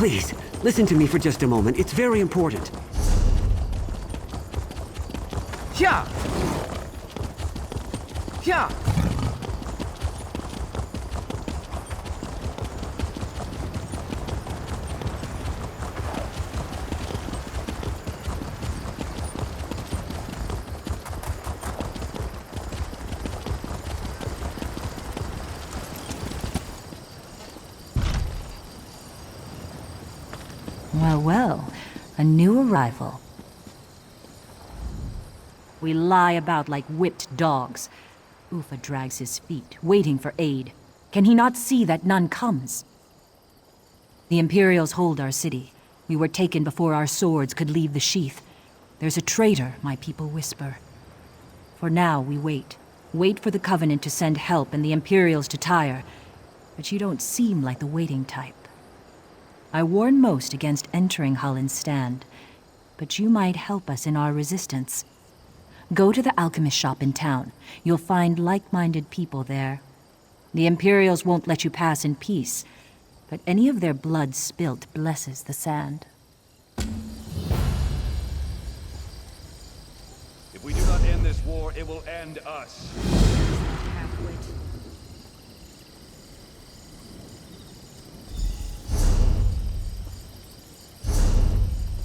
Please, listen to me for just a moment. It's very important. Yeah! Yeah! Well, well, a new arrival. We lie about like whipped dogs. Ufa drags his feet, waiting for aid. Can he not see that none comes? The Imperials hold our city. We were taken before our swords could leave the sheath. There's a traitor, my people whisper. For now, we wait. Wait for the Covenant to send help and the Imperials to tire. But you don't seem like the waiting type. I warn most against entering Hallin's stand, but you might help us in our resistance. Go to the alchemist shop in town. You'll find like-minded people there. The Imperials won't let you pass in peace, but any of their blood spilt blesses the sand. If we do not end this war, it will end us.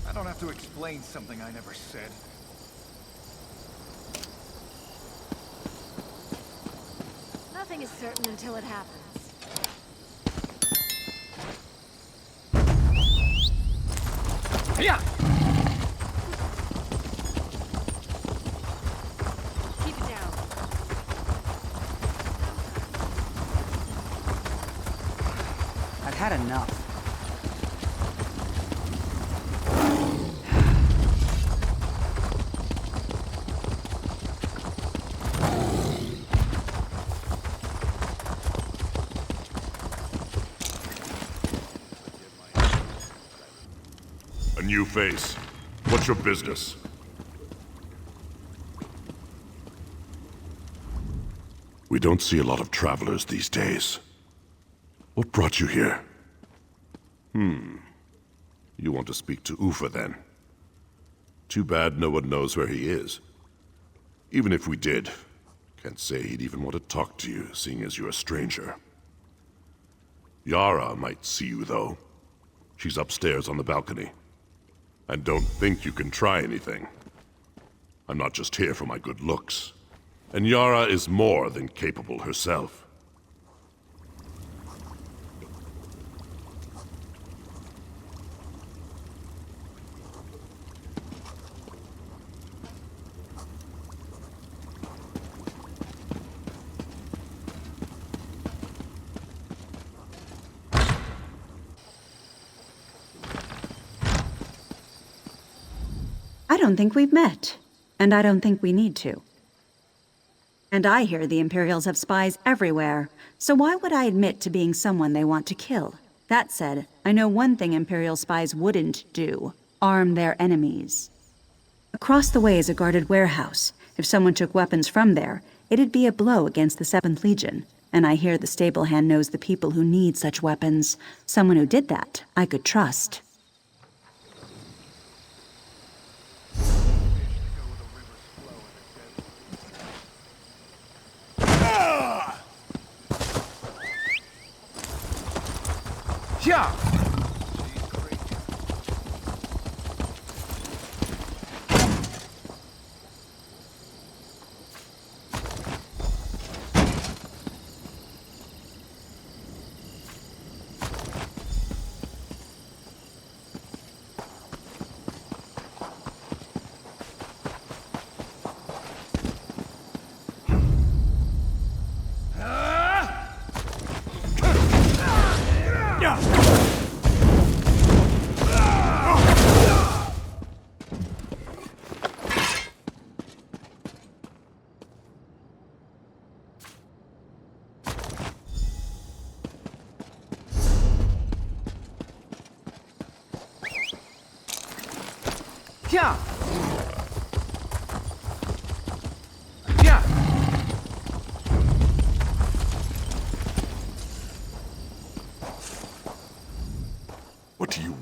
I don't have to explain something I never said. Nothing is certain until it happens. Yeah! Keep it down. I've had enough. A new face. What's your business? We don't see a lot of travelers these days. What brought you here? You want to speak to Ufa then? Too bad no one knows where he is. Even if we did, can't say he'd even want to talk to you, seeing as you're a stranger. Yara might see you, though. She's upstairs on the balcony. And don't think you can try anything. I'm not just here for my good looks. And Yara is more than capable herself. I don't think we've met, and I don't think we need to. And I hear the Imperials have spies everywhere, so why would I admit to being someone they want to kill? That said, I know one thing Imperial spies wouldn't do: arm their enemies. Across the way is a guarded warehouse. If someone took weapons from there, it'd be a blow against the 7th Legion. And I hear the stable hand knows the people who need such weapons. Someone who did that, I could trust. Yeah! Yeah! Yeah! What do you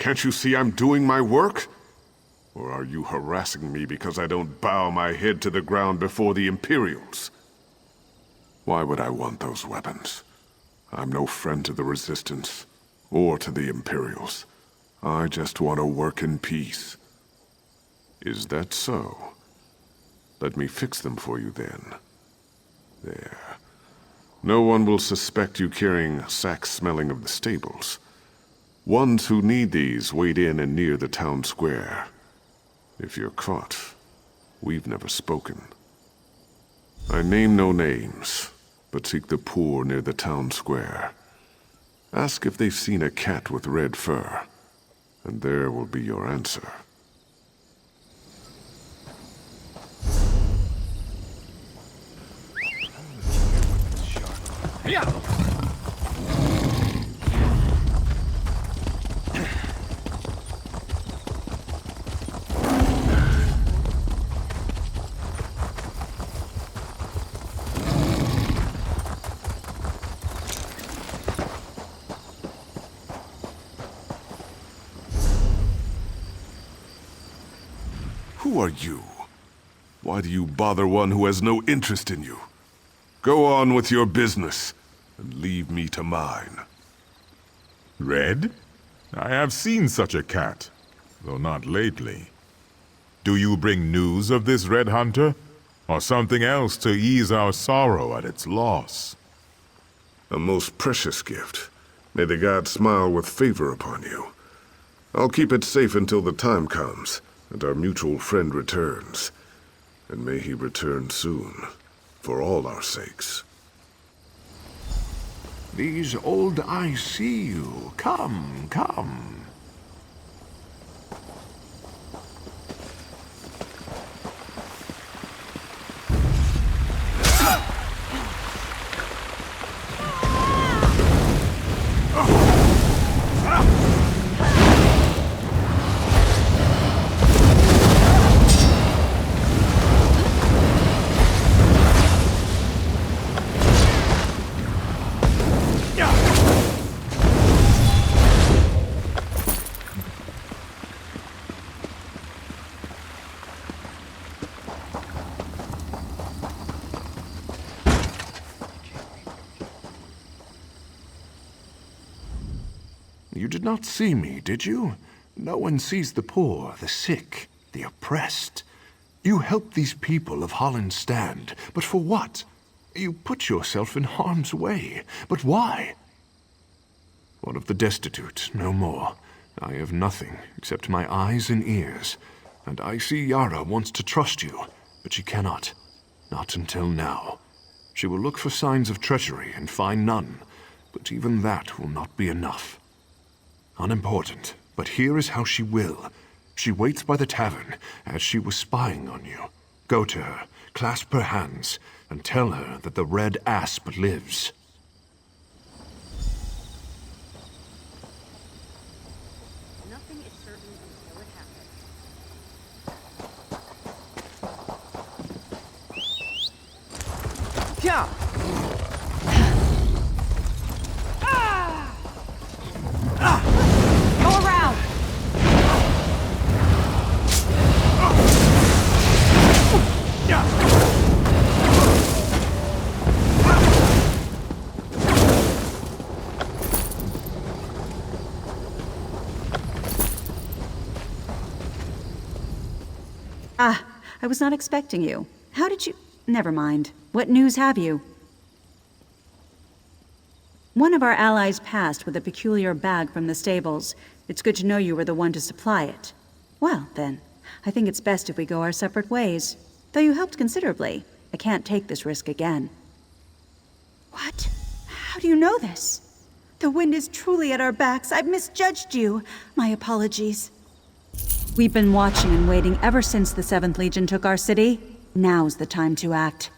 Can't you see I'm doing my work? Or are you harassing me because I don't bow my head to the ground before the Imperials? Why would I want those weapons? I'm no friend to the Resistance, or to the Imperials. I just want to work in peace. Is that so? Let me fix them for you then. There. No one will suspect you carrying sacks smelling of the stables. Ones who need these wait in and near the town square. If you're caught, we've never spoken. I name no names, but seek the poor near the town square. Ask if they've seen a cat with red fur, and there will be your answer. Yeah! Who are you? Why do you bother one who has no interest in you? Go on with your business, and leave me to mine. Red? I have seen such a cat, though not lately. Do you bring news of this Red Hunter? Or something else to ease our sorrow at its loss? A most precious gift. May the gods smile with favor upon you. I'll keep it safe until the time comes, and our mutual friend returns. And may he return soon, for all our sakes. These old eyes see you. Come, come. You did not see me, did you? No one sees the poor, the sick, the oppressed. You help these people of Hallin stand, but for what? You put yourself in harm's way, but why? One of the destitute, no more. I have nothing except my eyes and ears, and I see Yara wants to trust you, but she cannot. Not until now. She will look for signs of treachery and find none, but even that will not be enough. Unimportant, but here is how she will. She waits by the tavern, as she was spying on you. Go to her, clasp her hands, and tell her that the red asp lives. Nothing is certain until it happens. Yeah! Go around! Ah, I was not expecting you. How did you... Never mind. What news have you? One of our allies passed with a peculiar bag from the stables. It's good to know you were the one to supply it. Well, then, I think it's best if we go our separate ways. Though you helped considerably, I can't take this risk again. What? How do you know this? The wind is truly at our backs. I've misjudged you. My apologies. We've been watching and waiting ever since the 7th Legion took our city. Now's the time to act.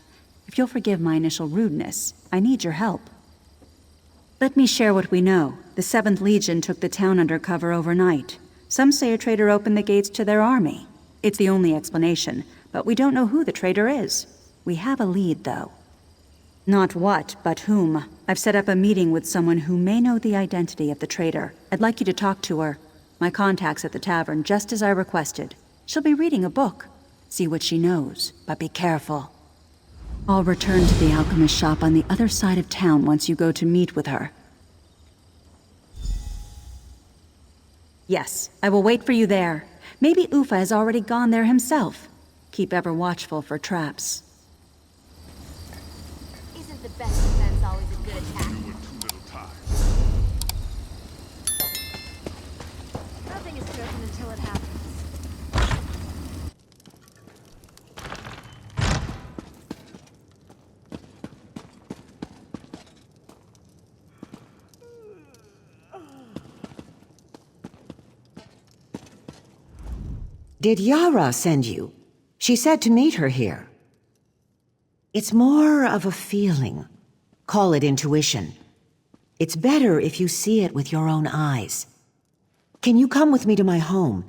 If you'll forgive my initial rudeness, I need your help. Let me share what we know. The 7th Legion took the town under cover overnight. Some say a traitor opened the gates to their army. It's the only explanation, but we don't know who the traitor is. We have a lead, though. Not what, but whom. I've set up a meeting with someone who may know the identity of the traitor. I'd like you to talk to her. My contact's at the tavern, just as I requested. She'll be reading a book. See what she knows, but be careful. I'll return to the alchemist shop on the other side of town once you go to meet with her. Yes, I will wait for you there. Maybe Ufa has already gone there himself. Keep ever watchful for traps. Isn't the best defense always a good attack? You were too little time. Nothing is certain until it happens. Did Yara send you? She said to meet her here. It's more of a feeling. Call it intuition. It's better if you see it with your own eyes. Can you come with me to my home?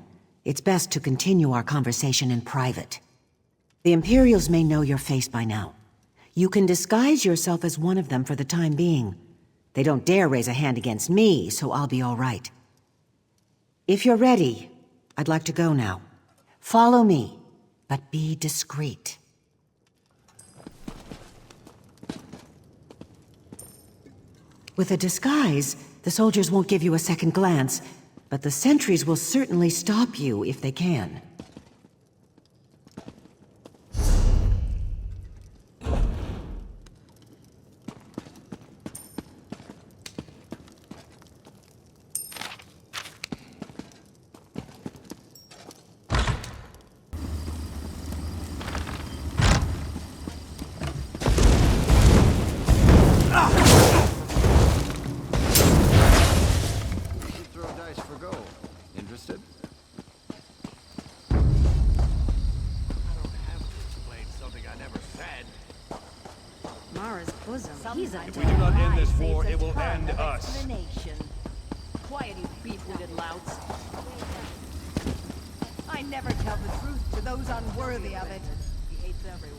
It's best to continue our conversation in private. The Imperials may know your face by now. You can disguise yourself as one of them for the time being. They don't dare raise a hand against me, so I'll be all right. If you're ready, I'd like to go now. Follow me, but be discreet. With a disguise, the soldiers won't give you a second glance, but the sentries will certainly stop you if they can. Mara's bosom. He's a If we do not end this war, it will end us. Quiet, you beef-witted louts. I never tell the truth to those unworthy of it. He hates everyone.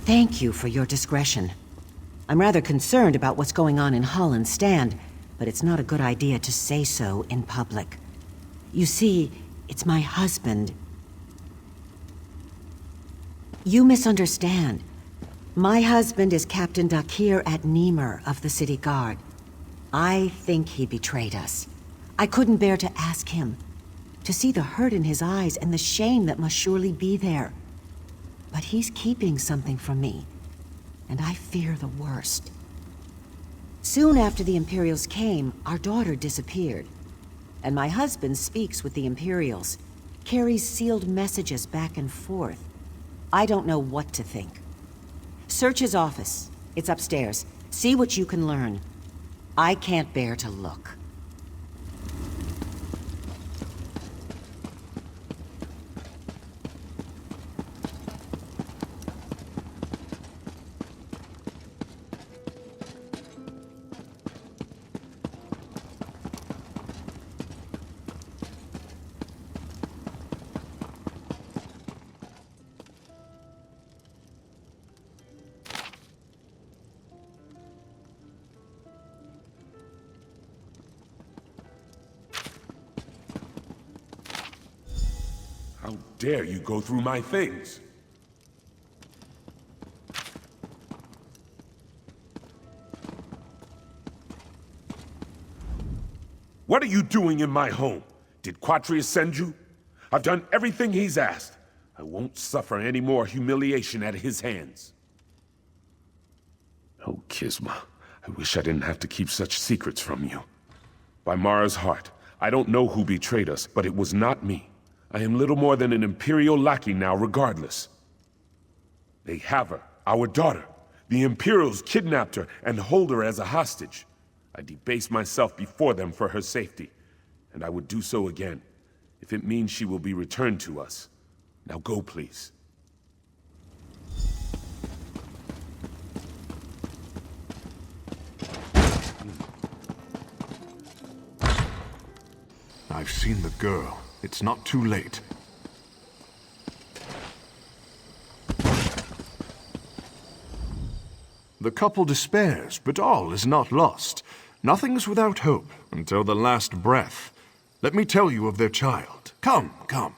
Thank you for your discretion. I'm rather concerned about what's going on in Hallin's stand, but it's not a good idea to say so in public. You see, it's my husband. You misunderstand. My husband is Captain Dakir at Niemer of the City Guard. I think he betrayed us. I couldn't bear to ask him. To see the hurt in his eyes and the shame that must surely be there. But he's keeping something from me, and I fear the worst. Soon after the Imperials came, our daughter disappeared. And my husband speaks with the Imperials, carries sealed messages back and forth. I don't know what to think. Search his office. It's upstairs. See what you can learn. I can't bear to look. How dare you go through my things? What are you doing in my home? Did Quatrius send you? I've done everything he's asked. I won't suffer any more humiliation at his hands. Oh, Kisma, I wish I didn't have to keep such secrets from you. By Mara's heart, I don't know who betrayed us, but it was not me. I am little more than an Imperial lackey now, regardless. They have her, our daughter. The Imperials kidnapped her and hold her as a hostage. I debase myself before them for her safety, and I would do so again, if it means she will be returned to us. Now go, please. I've seen the girl. It's not too late. The couple despairs, but all is not lost. Nothing's without hope until the last breath. Let me tell you of their child. Come, come.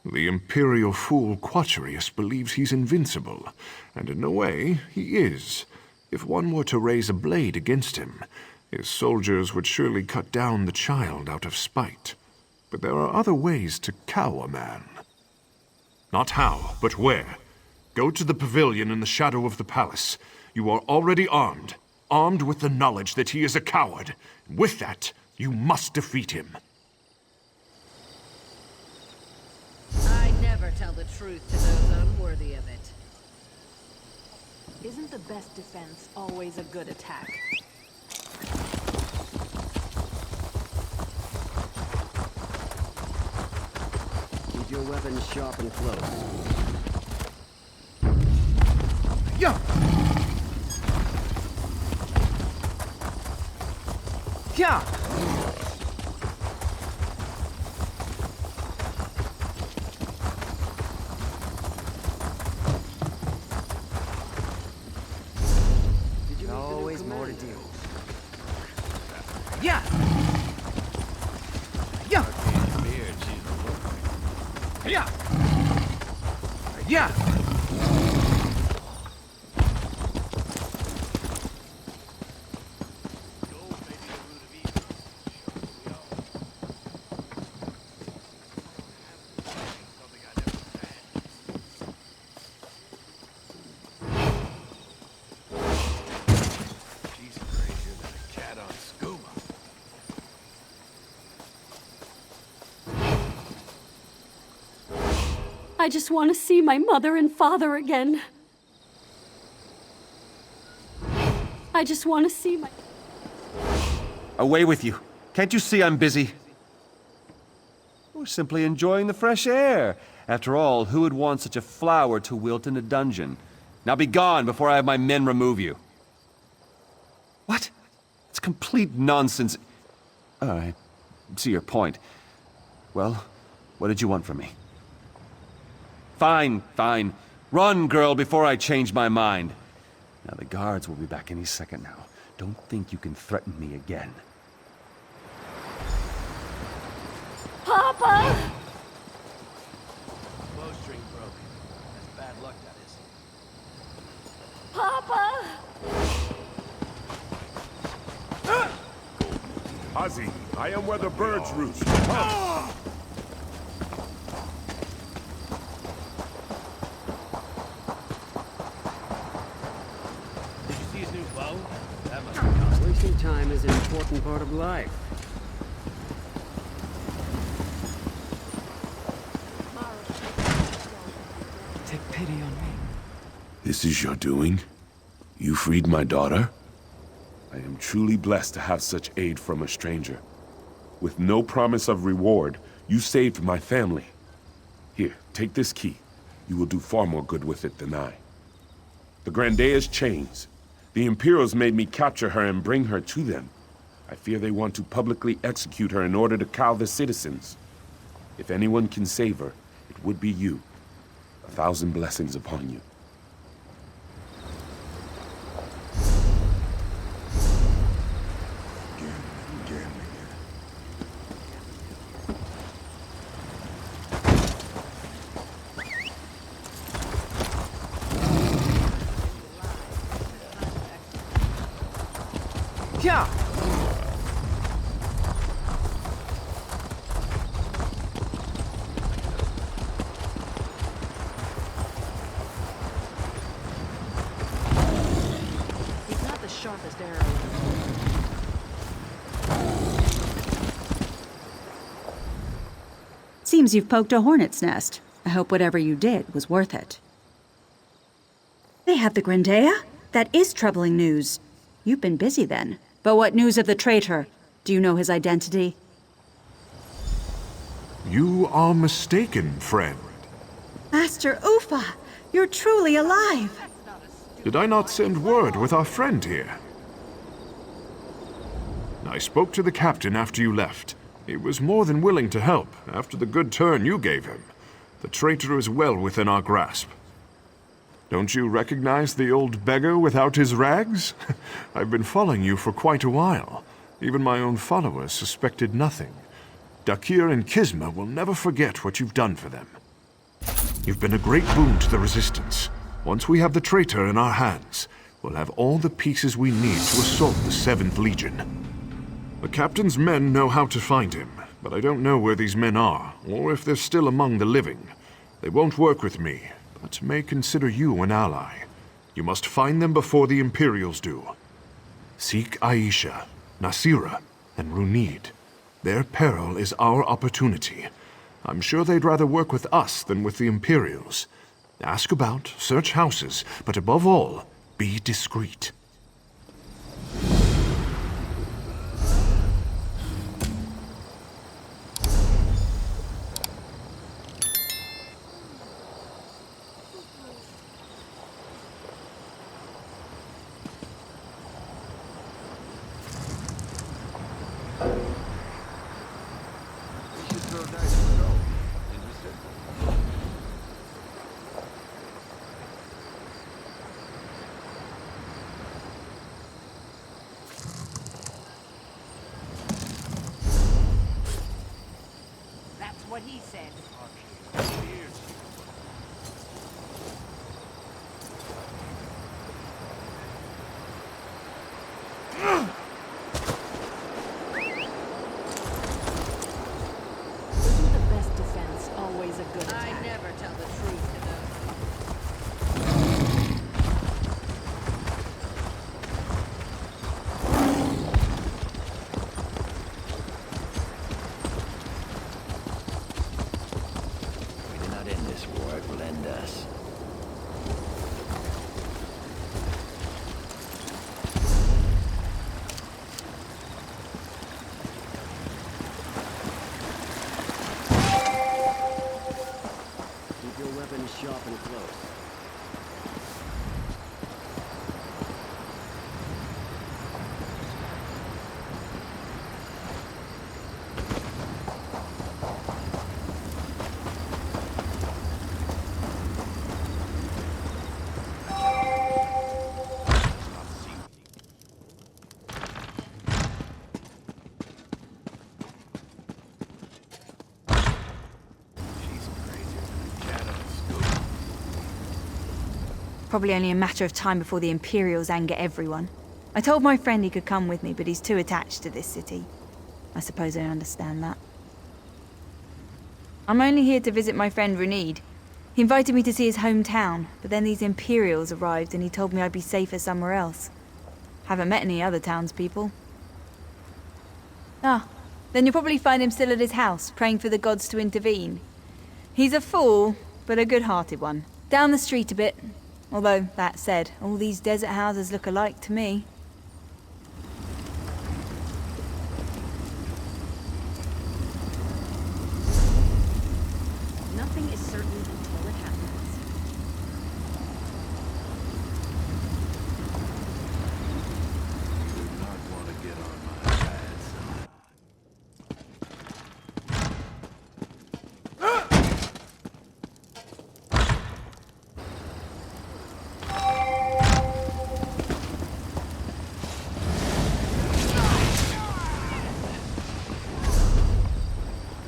The Imperial fool Quatrius believes he's invincible, and in a way, he is. If one were to raise a blade against him, his soldiers would surely cut down the child out of spite. But there are other ways to cow a man. Not how, but where. Go to the pavilion in the shadow of the palace. You are already armed. Armed with the knowledge that he is a coward. With that, you must defeat him. I never tell the truth to those unworthy of it. Isn't the best defense always a good attack? Keep your weapons sharp and close. Yeah! Yeah! Always more to do. Yeah! Yeah! Yeah! Yeah! I just want to see my mother and father again. I just want to see my... Away with you. Can't you see I'm busy? We're simply enjoying the fresh air. After all, who would want such a flower to wilt in a dungeon? Now be gone before I have my men remove you. What? It's complete nonsense. I see your point. Well, what did you want from me? Fine, fine. Run, girl, before I change my mind. Now, the guards will be back any second now. Don't think you can threaten me again. Papa! Bowstring broke. That's bad luck, that is. Papa! Ozzy, I am where the birds roost. Wasting time is an important part of life. Take pity on me. This is your doing? You freed my daughter? I am truly blessed to have such aid from a stranger. With no promise of reward, you saved my family. Here, take this key. You will do far more good with it than I. The Grandea's chains. The Imperials made me capture her and bring her to them. I fear they want to publicly execute her in order to cow the citizens. If anyone can save her, it would be you. 1,000 blessings upon you. Yeah! Seems you've poked a hornet's nest. I hope whatever you did was worth it. They have the Grandea? That is troubling news. You've been busy then. But what news of the traitor? Do you know his identity? You are mistaken, friend. Master Ufa, you're truly alive. Did I not send word with our friend here? I spoke to the captain after you left. He was more than willing to help after the good turn you gave him. The traitor is well within our grasp. Don't you recognize the old beggar without his rags? I've been following you for quite a while. Even my own followers suspected nothing. Dakir and Kisma will never forget what you've done for them. You've been a great boon to the Resistance. Once we have the traitor in our hands, we'll have all the pieces we need to assault the 7th Legion. The captain's men know how to find him, but I don't know where these men are, or if they're still among the living. They won't work with me, but may consider you an ally. You must find them before the Imperials do. Seek Aisha, Nasira, and Runid. Their peril is our opportunity. I'm sure they'd rather work with us than with the Imperials. Ask about, search houses, but above all, be discreet. That's what he said. Isn't the best defense always a good attack? I never tell the truth to them. We did not end this war, it will end us. Keep your weapons sharp and close. Probably only a matter of time before the Imperials anger everyone. I told my friend he could come with me, but he's too attached to this city. I suppose I understand that. I'm only here to visit my friend Runid. He invited me to see his hometown, but then these Imperials arrived and he told me I'd be safer somewhere else. Haven't met any other townspeople. Ah, then you'll probably find him still at his house, praying for the gods to intervene. He's a fool, but a good-hearted one. Down the street a bit. Although, that said, all these desert houses look alike to me. Nothing is certain until it happens. Do not want to get on my bad side.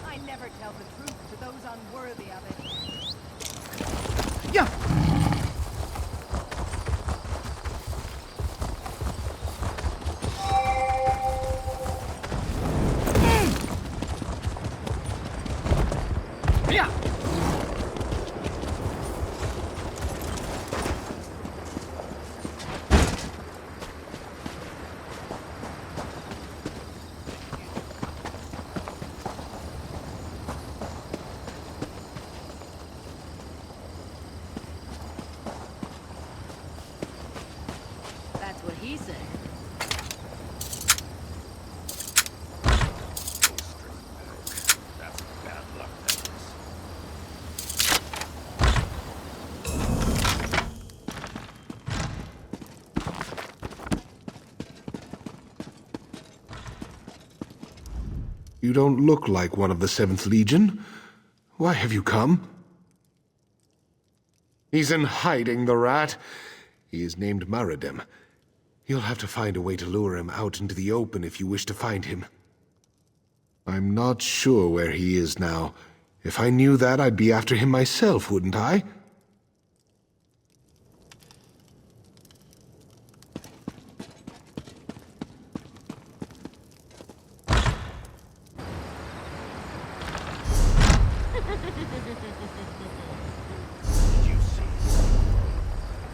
I never tell the truth to those unworthy of it. You don't look like one of the 7th Legion. Why have you come? He's in hiding, the rat. He is named Maradem. You'll have to find a way to lure him out into the open if you wish to find him. I'm not sure where he is now. If I knew that, I'd be after him myself, wouldn't I?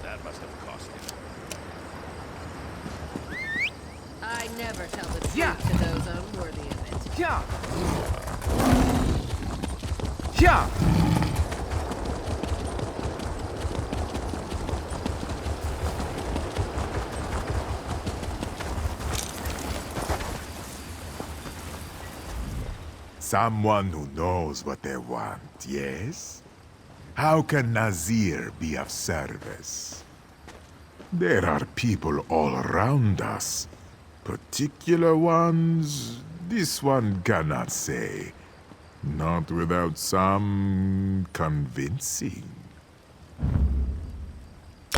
That must have cost him. I never tell the truth to those unworthy of it. Yeah. Yeah. Someone who knows what they want, yes? How can Nazir be of service? There are people all around us. Particular ones, this one cannot say. Not without some convincing.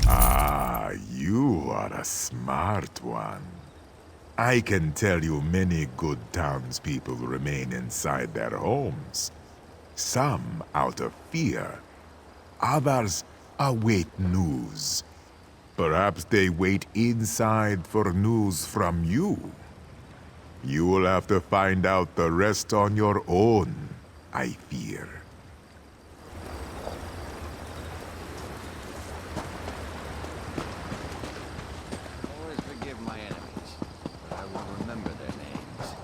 Ah, you are a smart one. I can tell you many good townspeople remain inside their homes. Some out of fear. Others await news. Perhaps they wait inside for news from you. You will have to find out the rest on your own, I fear. Always forgive my enemies, but I won't remember their names.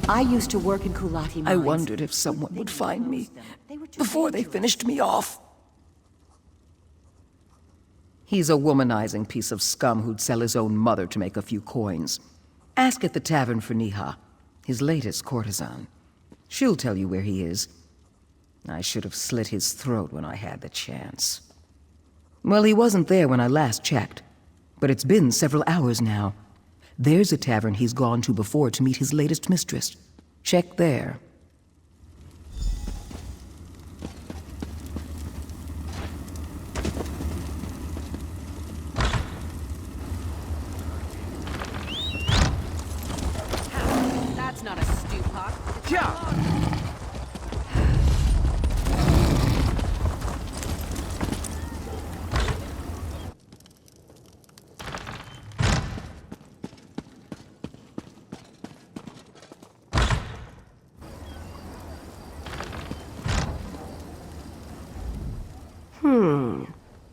I used to work in Kulati mines. I wondered if someone would find me before they finished me off. He's a womanizing piece of scum who'd sell his own mother to make a few coins. Ask at the tavern for Niha, his latest courtesan. She'll tell you where he is. I should have slit his throat when I had the chance. Well, he wasn't there when I last checked, but it's been several hours now. There's a tavern he's gone to before to meet his latest mistress. Check there. That's not a stew pot. Yeah.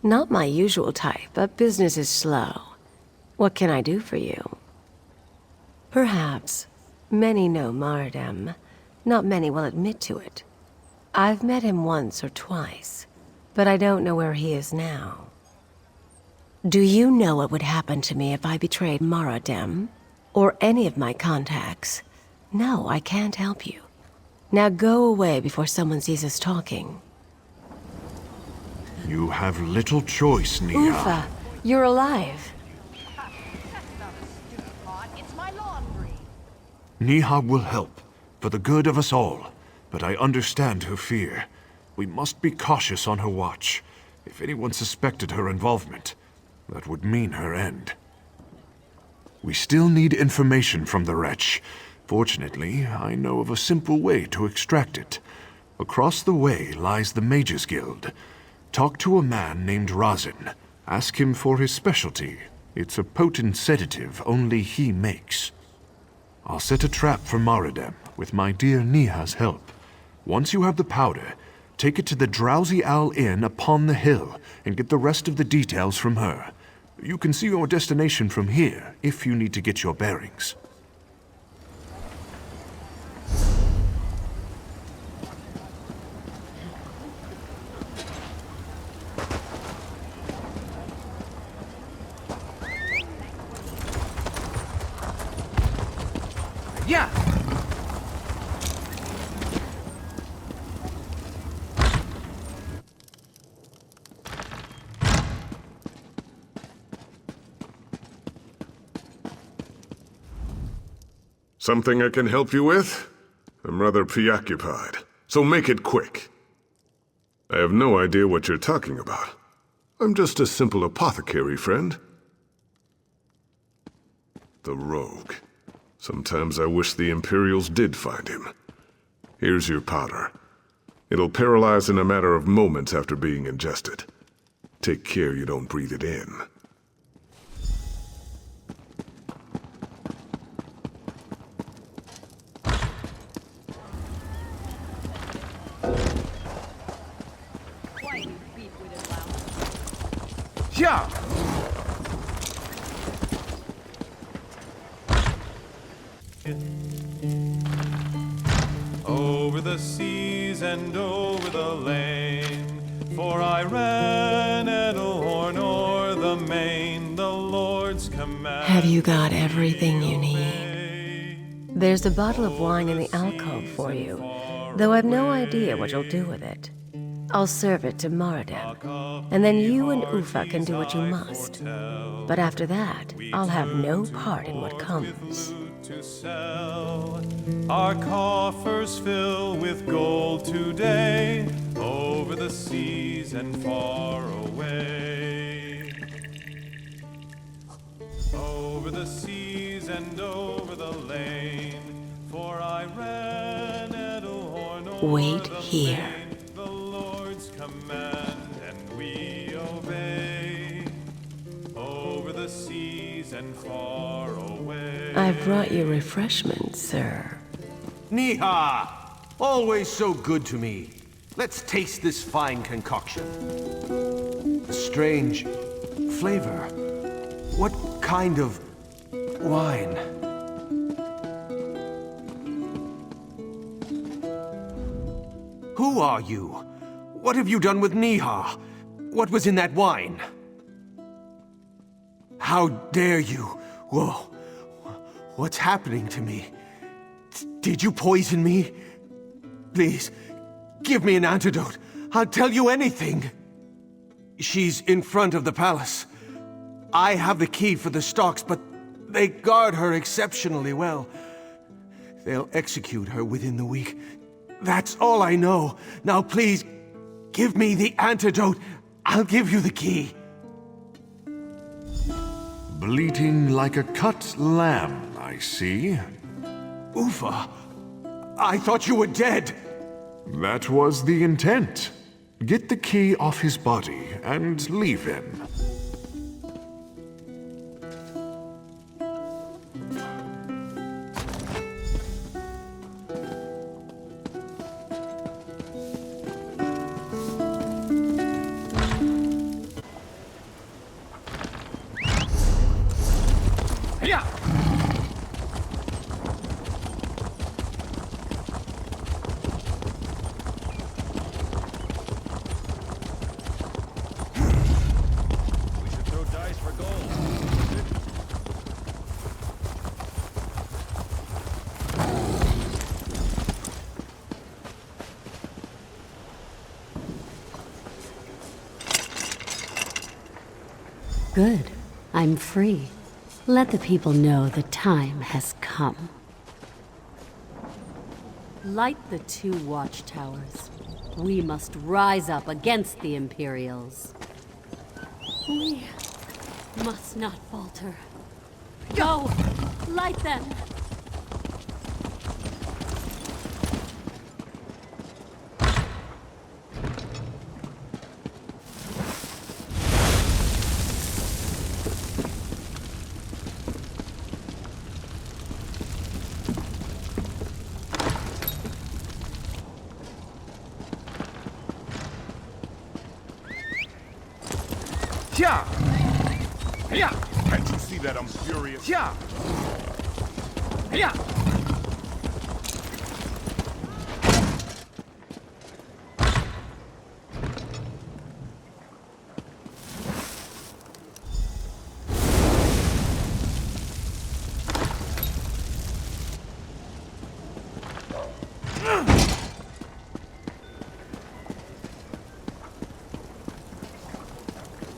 Not my usual type, but business is slow. What can I do for you? Perhaps many know Mardem, Not many will admit to it. I've met him once or twice, but I don't know where he is now. Do you know what would happen to me if I betrayed Moradem? Or any of my contacts? No, I can't help you. Now go away before someone sees us talking. You have little choice, Niha. Ufa, you're alive. Niha will help, for the good of us all. But I understand her fear. We must be cautious on her watch. If anyone suspected her involvement, that would mean her end. We still need information from the wretch. Fortunately, I know of a simple way to extract it. Across the way lies the Mages Guild. Talk to a man named Razin. Ask him for his specialty. It's a potent sedative only he makes. I'll set a trap for Moradem with my dear Niha's help. Once you have the powder, take it to the Drowsy Owl Inn upon the hill and get the rest of the details from her. You can see your destination from here if you need to get your bearings. Yeah! Something I can help you with? I'm rather preoccupied, so make it quick. I have no idea what you're talking about. I'm just a simple apothecary, friend. The rogue. Sometimes I wish the Imperials did find him. Here's your powder. It'll paralyze in a matter of moments after being ingested. Take care you don't breathe it in. Yeah! Over the seas and over the lane, for I ran Edelhorn o'er the main, the Lord's command. Have you got everything you need? There's a bottle of wine in the alcove for you, though I've no idea what you'll do with it. I'll serve it to Moradem, and then you and Ufa can do what you must. But after that, I'll have no part in what comes. To sell. Our coffers fill with gold today, over the seas and far away. Over the seas and over the lane, for I ran Edelhorn o'er Wait the here. main, the Lord's command, and we obey. Over the seas and far away. I've brought you refreshments, sir. Niha! Always so good to me. Let's taste this fine concoction. A strange flavor. What kind of wine? Who are you? What have you done with Niha? What was in that wine? How dare you? Whoa. What's happening to me? Did you poison me? Please, give me an antidote. I'll tell you anything. She's in front of the palace. I have the key for the stocks, but they guard her exceptionally well. They'll execute her within the week. That's all I know. Now please, give me the antidote. I'll give you the key. Bleating like a cut lamb, I see. Ufa, I thought you were dead. That was the intent. Get the key off his body and leave him. Good. I'm free. Let the people know the time has come. Light the 2 watchtowers. We must rise up against the Imperials. We must not falter. Go! Light them! Yeah. Yeah. Can't you see that I'm furious? Yeah. Yeah.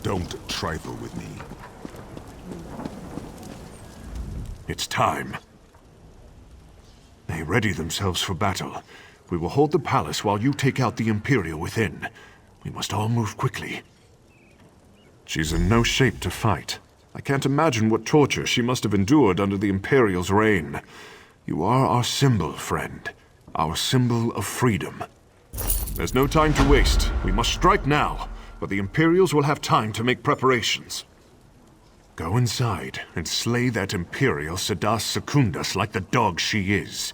Don't trifle with me. It's time. They ready themselves for battle. We will hold the palace while you take out the Imperial within. We must all move quickly. She's in no shape to fight. I can't imagine what torture she must have endured under the Imperial's reign. You are our symbol, friend. Our symbol of freedom. There's no time to waste. We must strike now, but the Imperials will have time to make preparations. Go inside and slay that Imperial Sedas Secundus like the dog she is.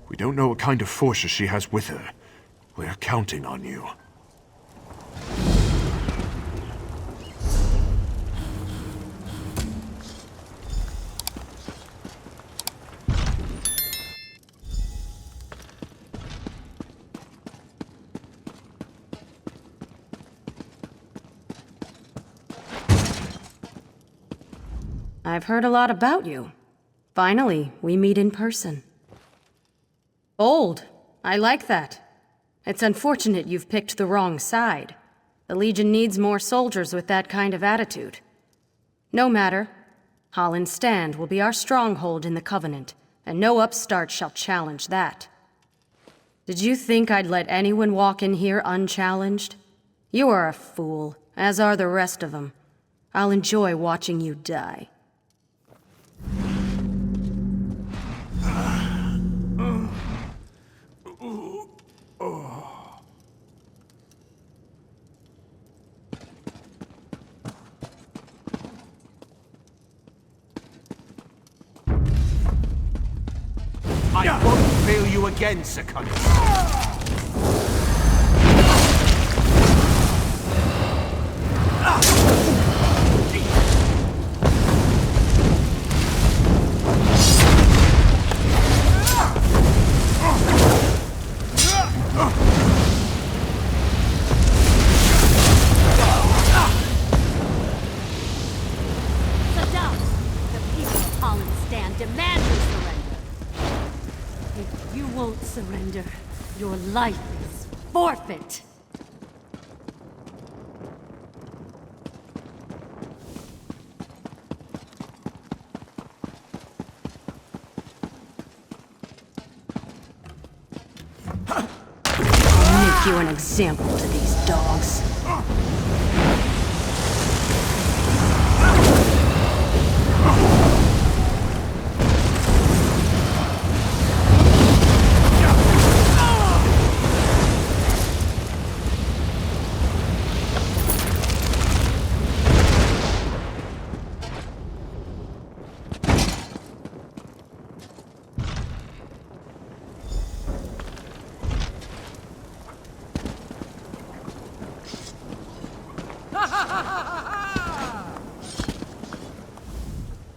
We don't know what kind of forces she has with her. We're counting on you. I've heard a lot about you. Finally, we meet in person. Bold. I like that. It's unfortunate you've picked the wrong side. The Legion needs more soldiers with that kind of attitude. No matter. Hallin's Stand will be our stronghold in the Covenant, and no upstart shall challenge that. Did you think I'd let anyone walk in here unchallenged? You are a fool, as are the rest of them. I'll enjoy watching you die. I won't fail you again, Secundus. Surrender. Your life is forfeit. I'll make you an example to these dogs.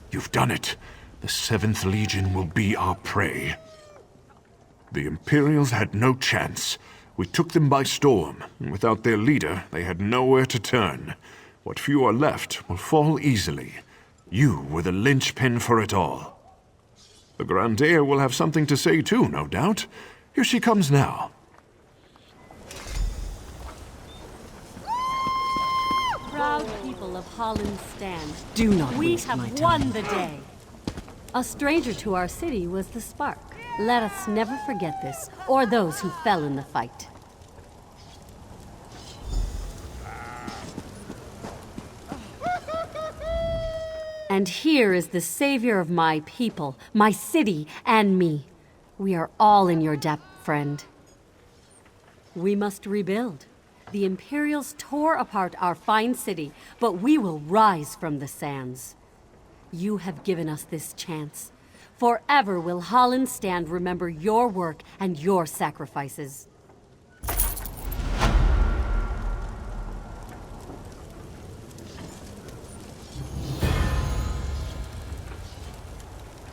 You've done it. The 7th Legion will be our prey. The Imperials had no chance. We took them by storm, and without their leader, they had nowhere to turn. What few are left will fall easily. You were the linchpin for it all. The Grandair will have something to say too, no doubt. Here she comes now. Proud people of Hallin stand. Do not We waste have my time. won the day. A stranger to our city was the spark. Let us never forget this, or those who fell in the fight. And here is the savior of my people, my city, and me. We are all in your debt, friend. We must rebuild. The Imperials tore apart our fine city, but we will rise from the sands. You have given us this chance. Forever will Hallin stand remember your work and your sacrifices.